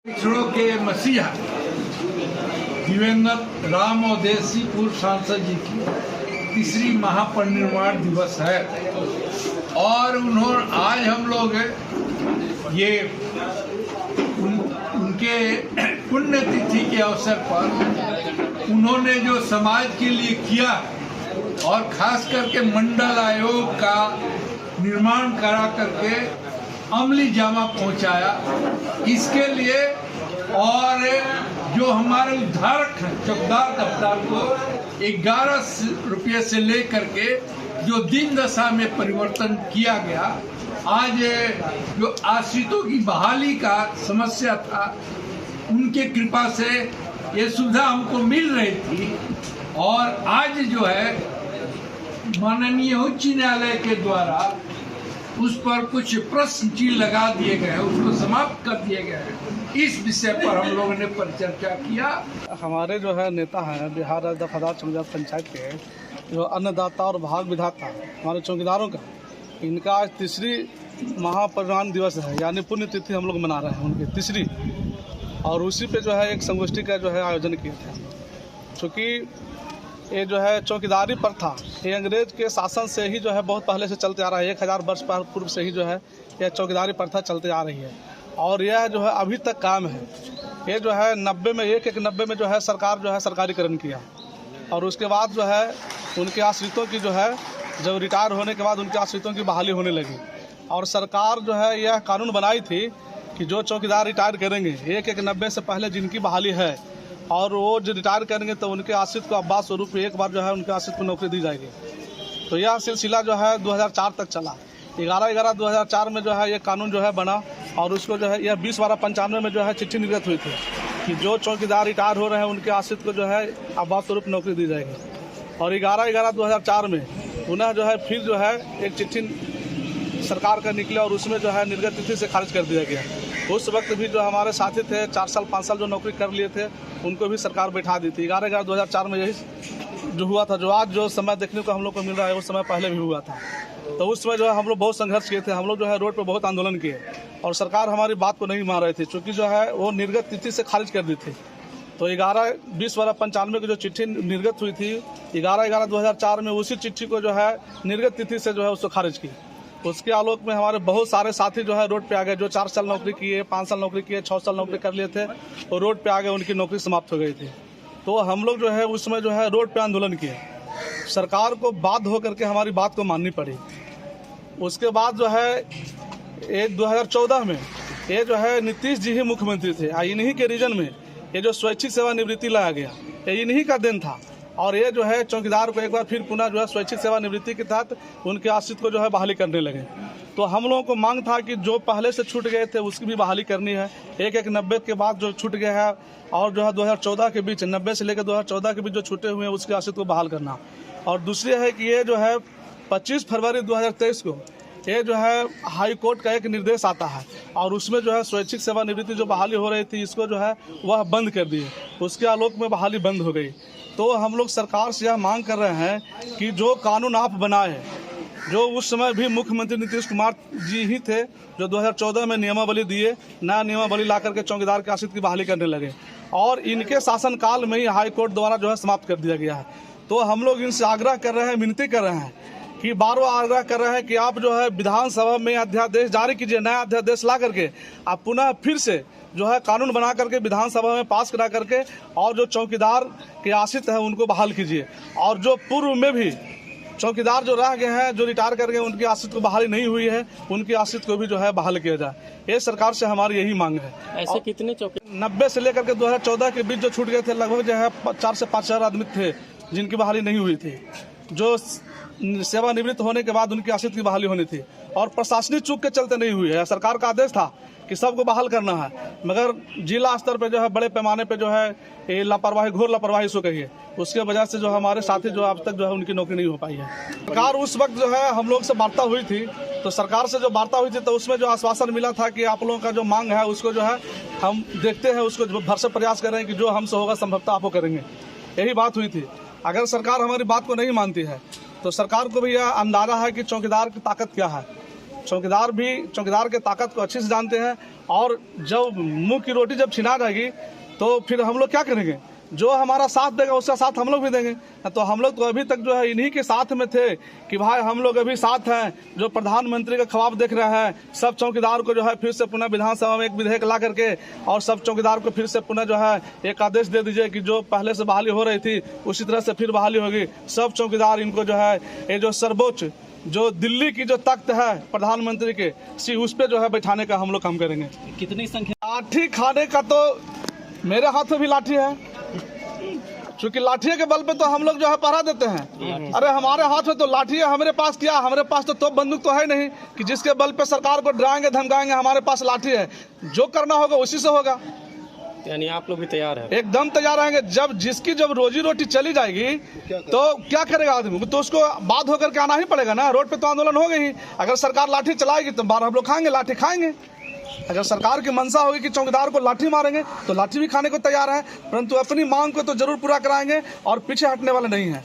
पिछड़ों के मसीहा दिवंगत राम अवधेशी पूर्व सांसद जी की तीसरी महापरिनिर्वाण दिवस है और उन्होंने आज हम लोग ये उनके पुण्यतिथि के अवसर पर उन्होंने जो समाज के लिए किया और खास करके मंडल आयोग का निर्माण करा करके अमली जामा पहुंचाया, इसके लिए और जो हमारे उद्धारक हैं चौकीदार दफ्तर को 11 रुपये से लेकर के जो दिन दशा में परिवर्तन किया गया, आज जो आश्रितों की बहाली का समस्या था उनके कृपा से ये सुविधा हमको मिल रही थी और आज जो है माननीय उच्च न्यायालय के द्वारा उस पर कुछ प्रश्न चिन्ह लगा दिए गए, उसको समाप्त कर दिए गए। इस विषय पर हम लोगों ने परिचर्चा किया। हमारे जो है नेता हैं बिहार राज्य दफादार चौकीदार पंचायत के जो अन्नदाता और भाग विधाता हमारे चौकीदारों का, इनका आज तीसरी महापरिनिर्वाण दिवस है, यानी पुण्यतिथि हम लोग मना रहे हैं उनकी तीसरी। और उसी पे जो है एक संगोष्ठी का जो है आयोजन किया था, क्योंकि ये जो है चौकीदारी प्रथा ये अंग्रेज के शासन से ही जो है बहुत पहले से चलते आ रहा है। 1000 वर्ष पूर्व से ही जो है यह चौकीदारी प्रथा चलते आ रही है और यह जो है अभी तक काम है। ये जो है 90 में जो है सरकार जो है सरकारीकरण किया और उसके बाद जो है उनके आश्रितों की जो है जब रिटायर होने के बाद उनके आश्रितों की बहाली होने लगी और सरकार जो है यह कानून बनाई थी कि जो चौकीदार रिटायर करेंगे 90 से पहले जिनकी बहाली है और वो जो रिटायर करेंगे तो उनके आश्रित को अब्बास स्वरूप एक बार जो है उनके आश्रित को नौकरी दी जाएगी। तो यह सिलसिला जो है 2004 तक चला। 11/11/2004 में जो है ये कानून जो है बना और उसको जो है यह 20/12/95 में जो है चिट्ठी निर्गत हुई थी कि जो चौकीदार रिटायर हो रहे हैं उनके आश्रित को जो है अब्बास स्वरूप नौकरी दी जाएगी। और 11/11/2004 में पुनः जो है फिर जो है एक चिट्ठी सरकार का निकला और उसमें जो है निर्गत तिथि से खारिज कर दिया गया। उस वक्त भी जो हमारे साथी थे 4 साल 5 साल जो नौकरी कर लिए थे उनको भी सरकार बैठा दी थी। 11/11/2004 में यही जो हुआ था, जो आज जो समय देखने को हम लोग को मिल रहा है उस समय पहले भी हुआ था। तो उस समय जो है हम लोग बहुत संघर्ष किए थे, हम लोग जो है रोड पे बहुत आंदोलन किए और सरकार हमारी बात को नहीं मान रही थी, चूँकि जो है वो निर्गत तिथि से खारिज कर दी थी। तो 11/20/95 की जो चिट्ठी निर्गत हुई थी 11/11/2004 में उसी चिट्ठी को जो है निर्गत तिथि से जो है उसको खारिज की। उसके आलोक में हमारे बहुत सारे साथी जो है रोड पे आ गए, जो 4 साल नौकरी किए, 5 साल नौकरी किए, 6 साल नौकरी कर लिए थे और रोड पे आ गए, उनकी नौकरी समाप्त हो गई थी। तो हम लोग जो है उसमें जो है रोड पे आंदोलन किए, सरकार को बाध्य होकर के हमारी बात को माननी पड़ी। उसके बाद जो है 2014 में ये जो है नीतीश जी ही मुख्यमंत्री थे, इन्हीं के रीजन में ये जो स्वैच्छिक सेवानिवृत्ति लाया गया ये इन्हीं का दिन था और ये जो है चौकीदार को एक बार फिर पुनः जो है स्वैच्छिक सेवानिवृत्ति के तहत उनके आश्रित को जो है बहाली करने लगे। तो हम लोगों को मांग था कि जो पहले से छूट गए थे उसकी भी बहाली करनी है। 11/90 के बाद जो छूट गया है और जो है 2014 के बीच 90 से लेकर 2014 के बीच जो छूटे हुए हैं उसके आश्रित को बहाल करना। और दूसरी है कि ये जो है 25 फरवरी 2023 को ये जो है हाई कोर्ट का एक निर्देश आता है और उसमें जो है स्वैच्छिक सेवानिवृत्ति जो बहाली हो रही थी इसको जो है वह बंद कर दिए, उसके आलोक में बहाली बंद हो गई। तो हम लोग सरकार से यह मांग कर रहे हैं कि जो कानून आप बनाए, जो उस समय भी मुख्यमंत्री नीतीश कुमार जी ही थे जो 2014 में नियमावली दिए, नया नियमावली ला करके चौकीदार के आश्रित की बहाली करने लगे और इनके शासनकाल में ही हाई कोर्ट द्वारा जो है समाप्त कर दिया गया है। तो हम लोग इनसे आग्रह कर रहे हैं, विनती कर रहे हैं कि बारों आग्रह कर रहे हैं कि आप जो है विधानसभा में अध्यादेश जारी कीजिए, नया अध्यादेश ला करके आप पुनः फिर से जो है कानून बना करके विधानसभा में पास करा करके और जो चौकीदार के आश्रित हैं उनको बहाल कीजिए। और जो पूर्व में भी चौकीदार जो रह गए हैं, जो रिटायर कर गए, उनकी आश्रित को बहाली नहीं हुई है, उनकी आश्रित को भी जो है बहाल किया जाए। ये सरकार से हमारी यही मांग है। ऐसे कितने चौकी 90 से लेकर के 2014 के बीच जो छूट गए थे लगभग जो है 4 से 5 हजार आदमी थे जिनकी बहाली नहीं हुई थी, जो सेवानिवृत्त होने के बाद उनकी आश्रित की बहाली होनी थी और प्रशासनिक चूक के चलते नहीं हुई है। सरकार का आदेश था कि सबको बहाल करना है, मगर जिला स्तर पे जो है बड़े पैमाने पे जो है ये लापरवाही, घोर लापरवाही सो कही है, उसके वजह से जो हमारे साथी जो अब तक जो है उनकी नौकरी नहीं हो पाई है। सरकार उस वक्त जो है हम लोग से वार्ता हुई थी, तो सरकार से जो वार्ता हुई थी तो उसमें जो आश्वासन मिला था कि आप लोगों का जो मांग है उसको जो है हम देखते हैं, उसको भरसक प्रयास कर रहे हैं कि जो हमसे होगा संभवतः आप वो करेंगे, यही बात हुई थी। अगर सरकार हमारी बात को नहीं मानती है तो सरकार को भी यह अंदाजा है कि चौकीदार की ताकत क्या है। चौकीदार के ताकत को अच्छे से जानते हैं। और जब मुंह की रोटी जब छिना जाएगी तो फिर हम लोग क्या करेंगे? जो हमारा साथ देगा उसका साथ हम लोग भी देंगे। तो हम लोग तो अभी तक जो है इन्हीं के साथ में थे कि भाई हम लोग अभी साथ हैं। जो प्रधानमंत्री का ख्वाब देख रहे हैं, सब चौकीदार को जो है फिर से पुनः विधानसभा में एक विधेयक ला करके और सब चौकीदार को फिर से पुनः जो है एक आदेश दे दीजिए कि जो पहले से बहाली हो रही थी उसी तरह से फिर बहाली होगी। सब चौकीदार इनको जो है ये जो सर्वोच्च जो दिल्ली की जो तख्त है प्रधानमंत्री के उस पर जो है बैठाने का हम लोग काम करेंगे। कितनी संख्या? लाठी खाने का तो मेरे हाथ में भी लाठी है, क्योंकि लाठी के बल पे तो हम लोग जो है पहरा देते हैं। अरे हमारे हाथ में तो लाठी है, हमारे पास क्या, हमारे पास तो बंदूक तो है नहीं कि जिसके बल पे सरकार को डराएंगे धमकाएंगे। हमारे पास लाठी है, जो करना होगा उसी से होगा। यानी आप लोग भी तैयार हैं? एकदम तैयार रहेंगे। जब रोजी रोटी चली जाएगी तो क्या करेगा आदमी? तो उसको बात होकर के आना ही पड़ेगा ना। रोड पे तो आंदोलन हो गई। अगर सरकार लाठी चलाएगी तो बार हम लोग खाएंगे, लाठी खाएंगे। अगर सरकार की मंशा होगी कि चौकीदार को लाठी मारेंगे तो लाठी भी खाने को तैयार है, परंतु अपनी मांग को तो जरूर पूरा कराएंगे और पीछे हटने वाले नहीं हैं।